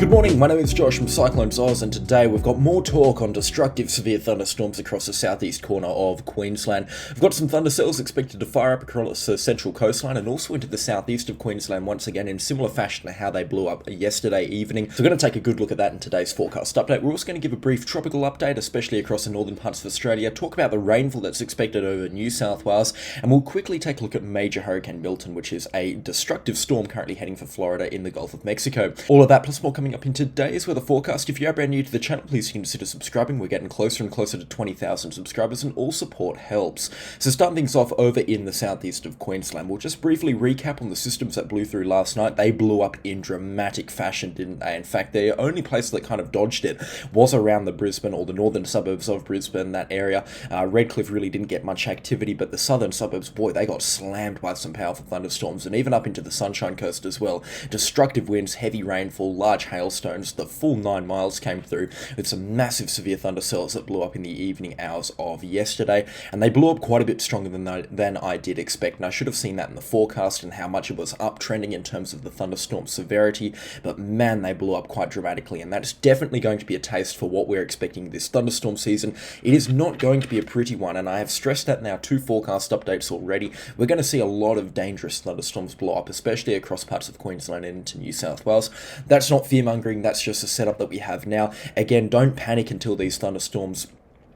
Good morning, my name is Josh from CyclonesOZ, and today we've got more talk on destructive severe thunderstorms across the southeast corner of Queensland. We've got some thundercells expected to fire up across the central coastline and also into the southeast of Queensland once again in similar fashion to how they blew up yesterday evening. So we're going to take a good look at that in today's forecast update. We're also going to give a brief tropical update, especially across the northern parts of Australia, talk about the rainfall that's expected over New South Wales, and we'll quickly take a look at Major Hurricane Milton, which is a destructive storm currently heading for Florida in the Gulf of Mexico. All of that plus more coming up in today's weather forecast. If you are brand new to the channel, please consider subscribing. We're getting closer and closer to 20,000 subscribers, and all support helps. So starting things off over in the southeast of Queensland, we'll just briefly recap on the systems that blew through last night. They blew up in dramatic fashion, didn't they? In fact, the only place that kind of dodged it was around the Brisbane or the northern suburbs of Brisbane, that area. Redcliffe really didn't get much activity, but the southern suburbs, boy, they got slammed by some powerful thunderstorms, and even up into the Sunshine Coast as well. Destructive winds, heavy rainfall, large hailstones, the full 9 miles came through with some massive severe thundercells that blew up in the evening hours of yesterday, and they blew up quite a bit stronger than I did expect, and I should have seen that in the forecast and how much it was uptrending in terms of the thunderstorm severity, but man, they blew up quite dramatically, and that's definitely going to be a taste for what we're expecting this thunderstorm season. It is not going to be a pretty one, and I have stressed that in our 2 forecast updates already. We're going to see a lot of dangerous thunderstorms blow up, especially across parts of Queensland and into New South Wales. That's not fear-mongering, that's just a setup that we have now. Again, don't panic until these thunderstorms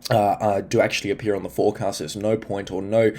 do actually appear on the forecast. There's no point or no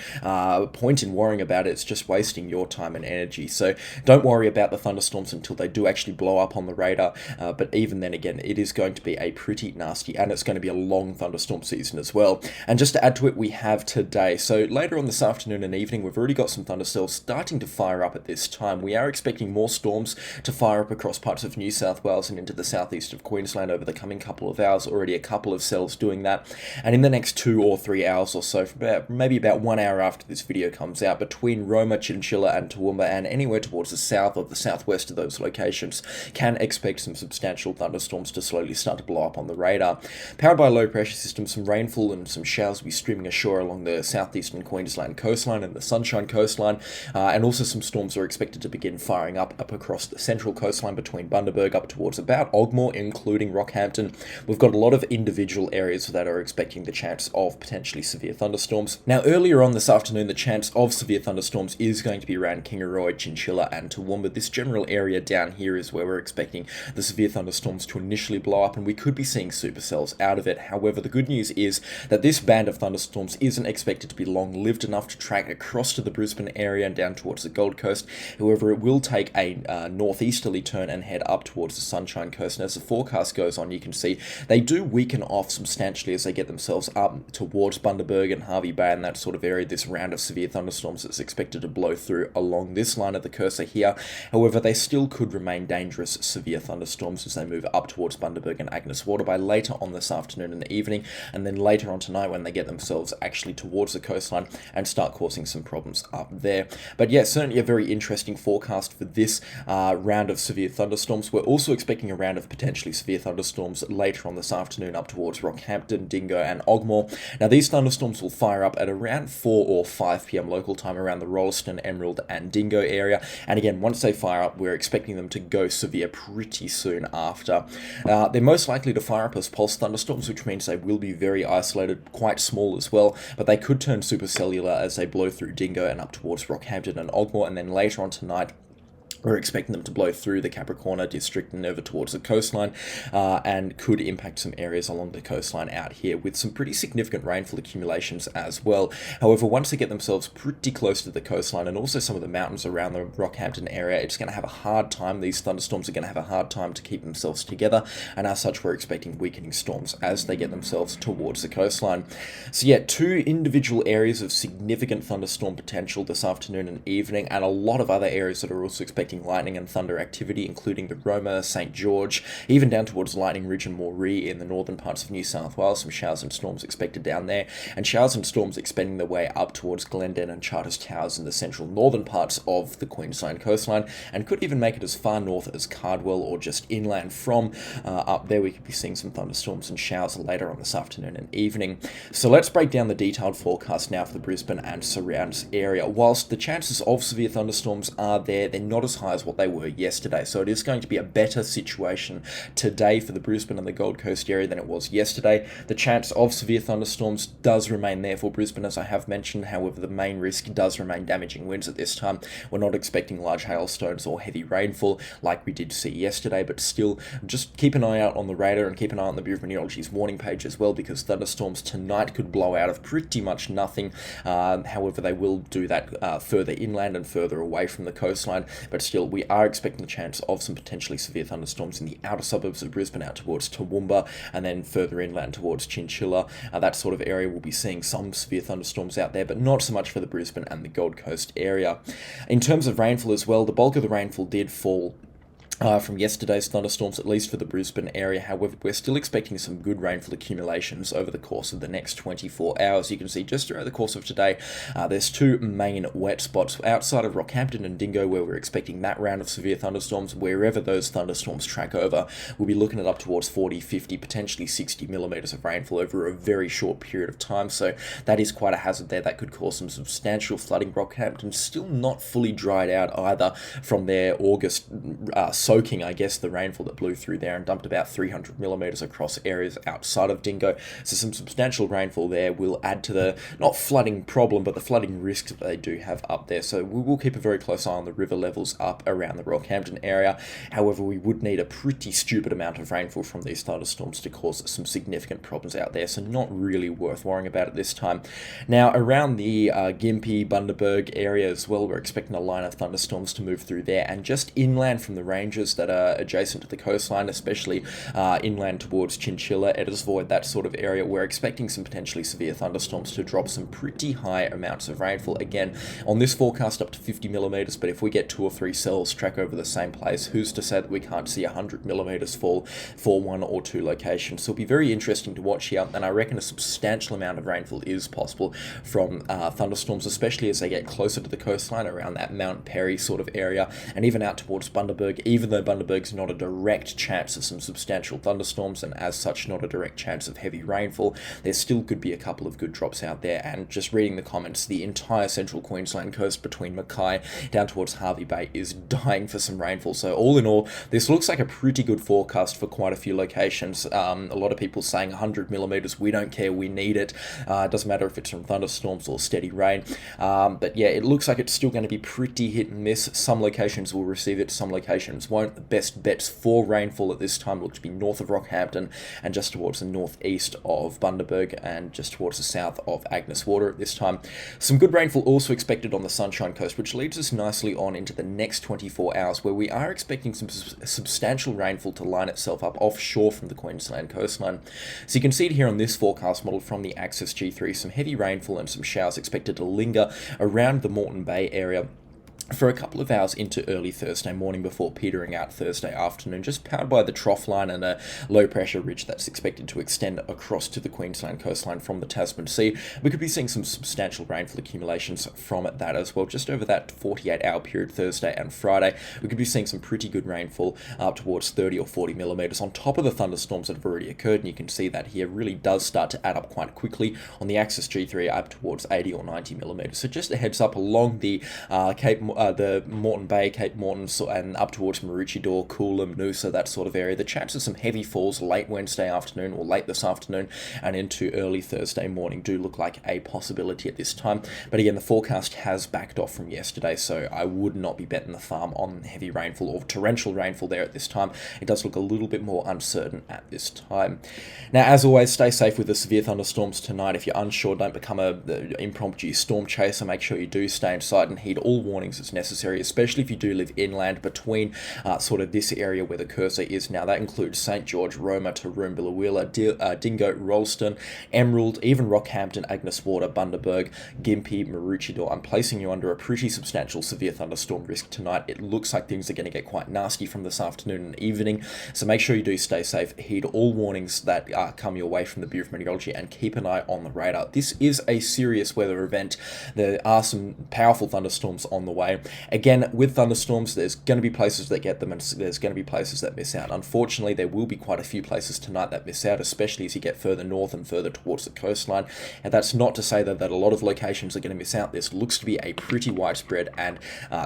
point in worrying about it. It's just wasting your time and energy. So don't worry about the thunderstorms until they do actually blow up on the radar. But even then, again, it is going to be a pretty nasty, and it's going to be a long thunderstorm season as well. And just to add to it, we have today. So later on this afternoon and evening, we've already got some thundercells starting to fire up at this time. We are expecting more storms to fire up across parts of New South Wales and into the southeast of Queensland over the coming couple of hours. Already a couple of cells doing that. And in the next 2 or 3 hours or so, maybe about 1 hour after this video comes out, between Roma, Chinchilla and Toowoomba and anywhere towards the south or the southwest of those locations, can expect some substantial thunderstorms to slowly start to blow up on the radar. Powered by a low pressure system, some rainfall and some showers will be streaming ashore along the southeastern Queensland coastline and the Sunshine coastline, and also some storms are expected to begin firing up across the central coastline between Bundaberg up towards about Ogmore, including Rockhampton. We've got a lot of individual areas that are expecting the chance of potentially severe thunderstorms. Now, earlier on this afternoon, the chance of severe thunderstorms is going to be around Kingaroy, Chinchilla and Toowoomba. This general area down here is where we're expecting the severe thunderstorms to initially blow up, and we could be seeing supercells out of it. However, the good news is that this band of thunderstorms isn't expected to be long-lived enough to track across to the Brisbane area and down towards the Gold Coast. However, it will take a northeasterly turn and head up towards the Sunshine Coast, and as the forecast goes on, you can see they do weaken off substantially as they get themselves up towards Bundaberg and Hervey Bay and that sort of area. This round of severe thunderstorms is expected to blow through along this line of the cursor here. However, they still could remain dangerous severe thunderstorms as they move up towards Bundaberg and Agnes Waterby later on this afternoon and evening, and then later on tonight when they get themselves actually towards the coastline and start causing some problems up there. But yeah, certainly a very interesting forecast for this round of severe thunderstorms. We're also expecting a round of potentially severe thunderstorms later on this afternoon up towards Rockhampton, Dingo and Ogmore. Now, these thunderstorms will fire up at around 4 or 5 p.m. local time around the Rolleston, Emerald and Dingo area, and again, once they fire up, we're expecting them to go severe pretty soon after. They're most likely to fire up as pulse thunderstorms, which means they will be very isolated, quite small as well, but they could turn supercellular as they blow through Dingo and up towards Rockhampton and Ogmore, and then later on tonight, we're expecting them to blow through the Capricorn district and over towards the coastline, and could impact some areas along the coastline out here with some pretty significant rainfall accumulations as well. However, once they get themselves pretty close to the coastline and also some of the mountains around the Rockhampton area, it's going to have a hard time. These thunderstorms are going to have a hard time to keep themselves together, and as such, we're expecting weakening storms as they get themselves towards the coastline. So yeah, 2 individual areas of significant thunderstorm potential this afternoon and evening, and a lot of other areas that are also expecting lightning and thunder activity, including the Roma, St. George, even down towards Lightning Ridge and Moree in the northern parts of New South Wales. Some showers and storms expected down there, and showers and storms expanding their way up towards Glendon and Charters Towers in the central northern parts of the Queensland coastline, and could even make it as far north as Cardwell or just inland from up there. We could be seeing some thunderstorms and showers later on this afternoon and evening. So let's break down the detailed forecast now for the Brisbane and surrounds area. Whilst the chances of severe thunderstorms are there, they're not as high as what they were yesterday. So it is going to be a better situation today for the Brisbane and the Gold Coast area than it was yesterday. The chance of severe thunderstorms does remain there for Brisbane, as I have mentioned. However, the main risk does remain damaging winds at this time. We're not expecting large hailstones or heavy rainfall like we did see yesterday, but still just keep an eye out on the radar and keep an eye on the Bureau of Meteorology's warning page as well, because thunderstorms tonight could blow out of pretty much nothing. However, they will do that further inland and further away from the coastline, but still we are expecting the chance of some potentially severe thunderstorms in the outer suburbs of Brisbane out towards Toowoomba and then further inland towards Chinchilla. That sort of area will be seeing some severe thunderstorms out there, but not so much for the Brisbane and the Gold Coast area. In terms of rainfall as well, the bulk of the rainfall did fall from yesterday's thunderstorms, at least for the Brisbane area. However, we're still expecting some good rainfall accumulations over the course of the next 24 hours. You can see just throughout the course of today, there's two main wet spots outside of Rockhampton and Dingo where we're expecting that round of severe thunderstorms. Wherever those thunderstorms track over, we'll be looking at up towards 40, 50, potentially 60 millimetres of rainfall over a very short period of time. So that is quite a hazard there. That could cause some substantial flooding. Rockhampton still not fully dried out either from their August soaking, I guess, the rainfall that blew through there and dumped about 300 millimetres across areas outside of Dingo. So some substantial rainfall there will add to the, not flooding problem, but the flooding risk that they do have up there. So we will keep a very close eye on the river levels up around the Rockhampton area. However, we would need a pretty stupid amount of rainfall from these thunderstorms to cause some significant problems out there. So not really worth worrying about at this time. Now, around the Gympie, Bundaberg area as well, we're expecting a line of thunderstorms to move through there, and just inland from the ranges that are adjacent to the coastline, especially inland towards Chinchilla, Edisvoid, that sort of area, we're expecting some potentially severe thunderstorms to drop some pretty high amounts of rainfall. Again, on this forecast up to 50 millimetres, but if we get 2 or 3 cells track over the same place, who's to say that we can't see 100 millimetres fall for 1 or 2 locations? So it'll be very interesting to watch here, and I reckon a substantial amount of rainfall is possible from thunderstorms, especially as they get closer to the coastline around that Mount Perry sort of area, and even out towards Bundaberg, even though Bundaberg's not a direct chance of some substantial thunderstorms and as such not a direct chance of heavy rainfall, there still could be a couple of good drops out there. And just reading the comments, the entire central Queensland coast between Mackay down towards Hervey Bay is dying for some rainfall. So all in all, this looks like a pretty good forecast for quite a few locations. A lot of people saying 100 millimetres, we don't care, we need it. It doesn't matter if it's from thunderstorms or steady rain. But yeah, it looks like it's still going to be pretty hit and miss. Some locations will receive it, some locations won't. The best bets for rainfall at this time look to be north of Rockhampton and just towards the northeast of Bundaberg and just towards the south of Agnes Water at this time. Some good rainfall also expected on the Sunshine Coast, which leads us nicely on into the next 24 hours, where we are expecting some substantial rainfall to line itself up offshore from the Queensland coastline. So you can see it here on this forecast model from the Axis G3, some heavy rainfall and some showers expected to linger around the Moreton Bay area for a couple of hours into early Thursday morning before petering out Thursday afternoon, just powered by the trough line and a low pressure ridge that's expected to extend across to the Queensland coastline from the Tasman Sea. We could be seeing some substantial rainfall accumulations from that as well. Just over that 48-hour period Thursday and Friday, we could be seeing some pretty good rainfall up towards 30 or 40 millimetres on top of the thunderstorms that have already occurred, and you can see that here really does start to add up quite quickly on the Axis G3 up towards 80 or 90 millimetres. So just a heads up along the the Moreton Bay, Cape Moreton, and up towards Maroochydore, Coolum, Noosa, that sort of area. The chance of some heavy falls late Wednesday afternoon or late this afternoon and into early Thursday morning do look like a possibility at this time. But again, the forecast has backed off from yesterday, so I would not be betting the farm on heavy rainfall or torrential rainfall there at this time. It does look a little bit more uncertain at this time. Now, as always, stay safe with the severe thunderstorms tonight. If you're unsure, don't become an impromptu storm chaser. Make sure you do stay inside and heed all warnings as necessary, especially if you do live inland between sort of this area where the cursor is now. That includes St George, Roma, Taroom, Billawheeler, Dingo, Rolleston, Emerald, even Rockhampton, Agnes Water, Bundaberg, Gympie, Maroochydore. I'm placing you under a pretty substantial severe thunderstorm risk tonight. It looks like things are going to get quite nasty from this afternoon and evening, so make sure you do stay safe, heed all warnings that come your way from the Bureau of Meteorology, and keep an eye on the radar. This is a serious weather event. There are some powerful thunderstorms on the way. anyway. Again, with thunderstorms, there's going to be places that get them and there's going to be places that miss out. Unfortunately, there will be quite a few places tonight that miss out, especially as you get further north and further towards the coastline. And that's not to say that a lot of locations are going to miss out. This looks to be a pretty widespread and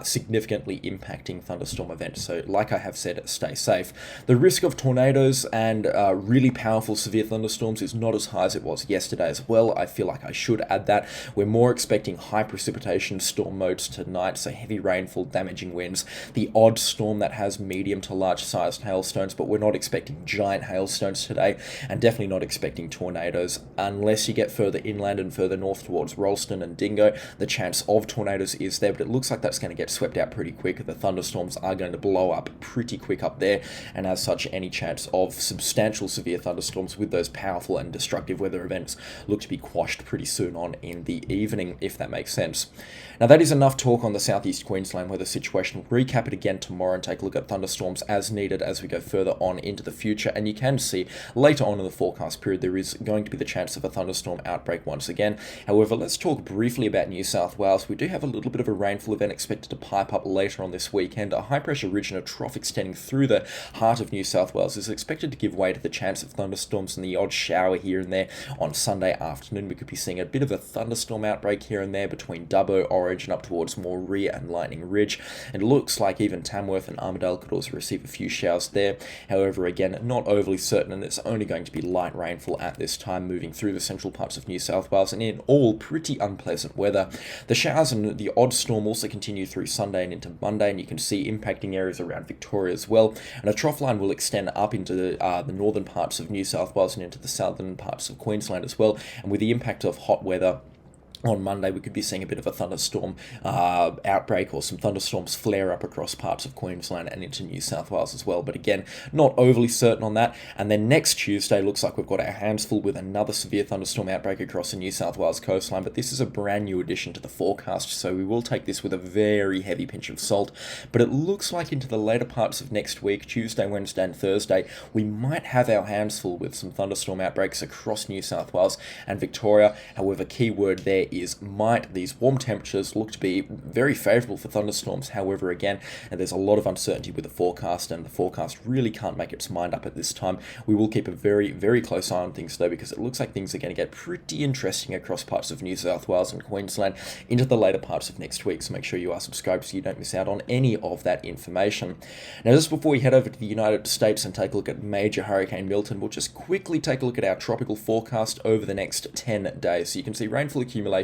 significantly impacting thunderstorm event. So like I have said, stay safe. The risk of tornadoes and really powerful severe thunderstorms is not as high as it was yesterday as well. I feel like I should add that. We're more expecting high precipitation storm modes tonight, so heavy rainfall, damaging winds, the odd storm that has medium to large sized hailstones, but we're not expecting giant hailstones today, and definitely not expecting tornadoes unless you get further inland and further north towards Rolleston and Dingo. The chance of tornadoes is there, but it looks like that's going to get swept out pretty quick. The thunderstorms are going to blow up pretty quick up there, and as such, any chance of substantial severe thunderstorms with those powerful and destructive weather events look to be quashed pretty soon on in the evening, if that makes sense. Now that is enough talk on the southeast Queensland weather situation. We'll recap it again tomorrow and take a look at thunderstorms as needed as we go further on into the future, and you can see later on in the forecast period there is going to be the chance of a thunderstorm outbreak once again. However, let's talk briefly about New South Wales. We do have a little bit of a rainfall event expected to pipe up later on this weekend. A high pressure ridge and a trough extending through the heart of New South Wales is expected to give way to the chance of thunderstorms and the odd shower here and there on Sunday afternoon. We could be seeing a bit of a thunderstorm outbreak here and there between Dubbo, Orange and up towards Moorea and Lightning Ridge. It looks like even Tamworth and Armidale could also receive a few showers there. However, again, not overly certain, and it's only going to be light rainfall at this time moving through the central parts of New South Wales, and in all pretty unpleasant weather. The showers and the odd storm also continue through Sunday and into Monday, and you can see impacting areas around Victoria as well. And a trough line will extend up into the northern parts of New South Wales and into the southern parts of Queensland as well. And with the impact of hot weather on Monday, we could be seeing a bit of a thunderstorm outbreak or some thunderstorms flare up across parts of Queensland and into New South Wales as well. But again, not overly certain on that. And then next Tuesday, looks like we've got our hands full with another severe thunderstorm outbreak across the New South Wales coastline. But this is a brand new addition to the forecast, so we will take this with a very heavy pinch of salt. But it looks like into the later parts of next week, Tuesday, Wednesday and Thursday, we might have our hands full with some thunderstorm outbreaks across New South Wales and Victoria. However, key word there is might. These warm temperatures look to be very favourable for thunderstorms. However, again, there's a lot of uncertainty with the forecast, and the forecast really can't make its mind up at this time. We will keep a very, very close eye on things though, because it looks like things are going to get pretty interesting across parts of New South Wales and Queensland into the later parts of next week. So make sure you are subscribed so you don't miss out on any of that information. Now, just before we head over to the United States and take a look at major Hurricane Milton, we'll just quickly take a look at our tropical forecast over the next 10 days. So you can see rainfall accumulations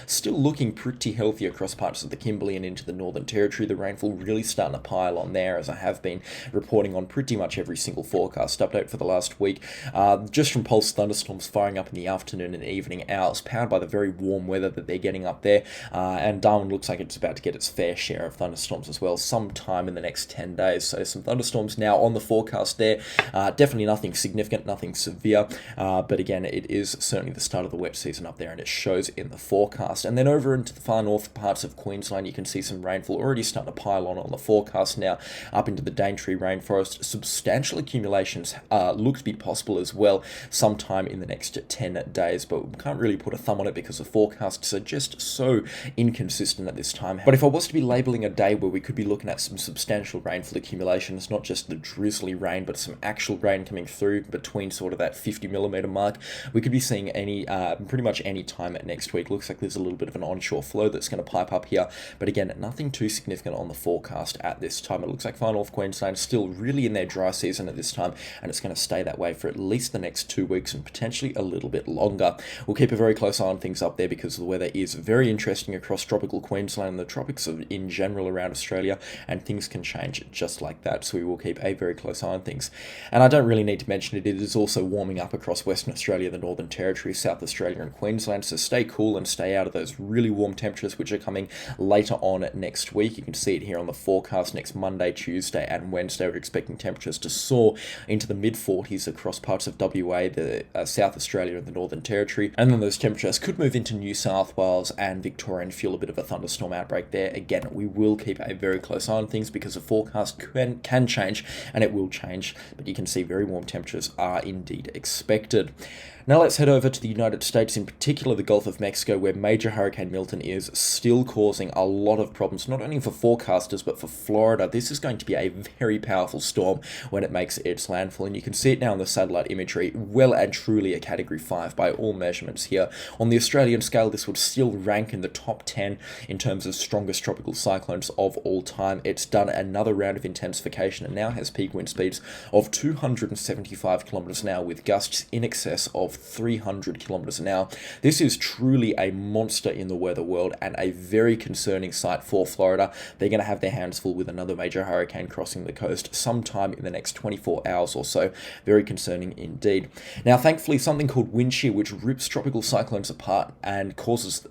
still looking pretty healthy across parts of the Kimberley and into the Northern Territory. The rainfall really starting to pile on there, as I have been reporting on pretty much every single forecast update for the last week. Just from pulse thunderstorms firing up in the afternoon and evening hours, powered by the very warm weather that they're getting up there. And Darwin looks like it's about to get its fair share of thunderstorms as well sometime in the next 10 days. So some thunderstorms now on the forecast there. Definitely nothing significant, nothing severe. But again, it is certainly the start of the wet season up there, and it shows in the forecast. And then over into the far north parts of Queensland, you can see some rainfall already starting to pile on the forecast now, up into the Daintree rainforest. Substantial accumulations look to be possible as well sometime in the next 10 days, but we can't really put a thumb on it because the forecasts are just so inconsistent at this time. But if I was to be labelling a day where we could be looking at some substantial rainfall accumulations, not just the drizzly rain, but some actual rain coming through between sort of that 50mm mark, we could be seeing any pretty much any time next week. Looks like there's a little bit of an onshore flow that's going to pipe up here, but again, nothing too significant on the forecast at this time. It looks like far north Queensland still really in their dry season at this time, and it's going to stay that way for at least the next 2 weeks and potentially a little bit longer. We'll keep a very close eye on things up there because the weather is very interesting across tropical Queensland and the tropics in general around Australia, and things can change just like that, so we will keep a very close eye on things. And I don't really need to mention it, it is also warming up across Western Australia, the Northern Territory, South Australia and Queensland, so stay cool and stay out of those really warm temperatures which are coming later on next week. You can see it here on the forecast. Next Monday, Tuesday and Wednesday, we're expecting temperatures to soar into the mid-40s across parts of WA, the South Australia and the Northern Territory, and then those temperatures could move into New South Wales and Victoria and fuel a bit of a thunderstorm outbreak there. Again, we will keep a very close eye on things because the forecast can change, and it will change, but you can see very warm temperatures are indeed expected. Now let's head over to the United States, in particular the Gulf of Mexico, where Major Hurricane Milton is still causing a lot of problems, not only for forecasters, but for Florida. This is going to be a very powerful storm when it makes its landfall, and you can see it now in the satellite imagery, well and truly a Category 5 by all measurements here. On the Australian scale, this would still rank in the top 10 in terms of strongest tropical cyclones of all time. It's done another round of intensification and now has peak wind speeds of 275 kilometers an hour with gusts in excess of 300 kilometers an hour. This is truly a monster in the weather world and a very concerning sight for Florida. They're going to have their hands full with another major hurricane crossing the coast sometime in the next 24 hours or so. Very concerning indeed. Now, thankfully, something called wind shear, which rips tropical cyclones apart and causes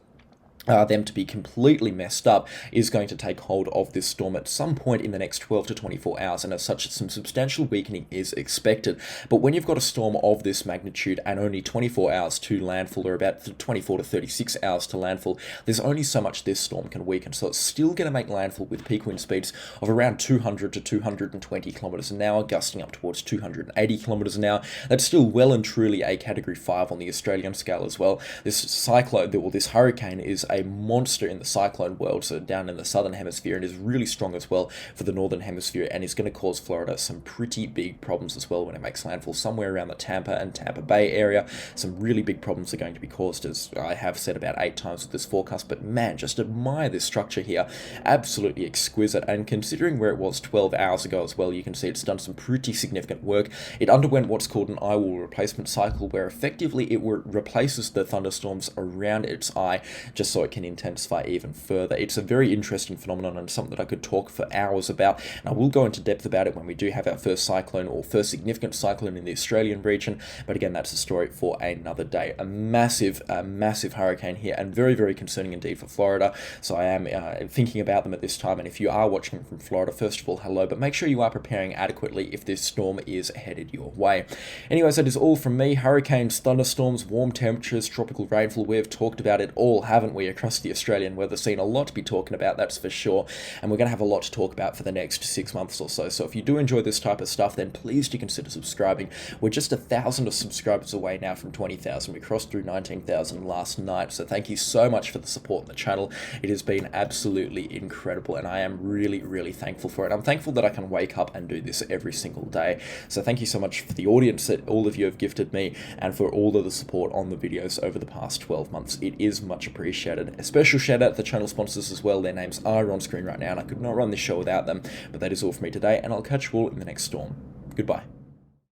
them to be completely messed up, is going to take hold of this storm at some point in the next 12 to 24 hours, and as such some substantial weakening is expected. But when you've got a storm of this magnitude and only 24 hours to landfall, or about 24 to 36 hours to landfall, there's only so much this storm can weaken, so it's still going to make landfall with peak wind speeds of around 200 to 220 kilometers an hour, gusting up towards 280 kilometers an hour. That's still well and truly a Category 5 on the Australian scale as well. This hurricane is a monster in the cyclone world, so down in the southern hemisphere, and is really strong as well for the northern hemisphere, and is going to cause Florida some pretty big problems as well when it makes landfall somewhere around the Tampa and Tampa Bay area. Some really big problems are going to be caused, as I have said about 8 times with this forecast. But man, just admire this structure here, absolutely exquisite, and considering where it was 12 hours ago as well, you can see it's done some pretty significant work. It underwent what's called an eye wall replacement cycle, where effectively it replaces the thunderstorms around its eye just so it can intensify even further. It's a very interesting phenomenon and something that I could talk for hours about, and I will go into depth about it when we do have our first cyclone, or first significant cyclone in the Australian region. But again, that's a story for another day. A massive hurricane here, and very, very concerning indeed for Florida. So I am thinking about them at this time, and if you are watching from Florida, first of all, hello, but make sure you are preparing adequately if this storm is headed your way. Anyways, that is all from me. Hurricanes, thunderstorms, warm temperatures, tropical rainfall, we've talked about it all, haven't we, across the Australian weather scene? A lot to be talking about, that's for sure, and we're going to have a lot to talk about for the next 6 months or so. So if you do enjoy this type of stuff, then please do consider subscribing. We're just 1,000 of subscribers away now from 20,000. We crossed through 19,000 last night, so thank you so much for the support on the channel. It has been absolutely incredible, and I am really, really thankful for it. I'm thankful that I can wake up and do this every single day. So thank you so much for the audience that all of you have gifted me, and for all of the support on the videos over the past 12 months. It is much appreciated. A special shout out to the channel sponsors as well. Their names are on screen right now, and I could not run this show without them. But that is all for me today, and I'll catch you all in the next storm. Goodbye.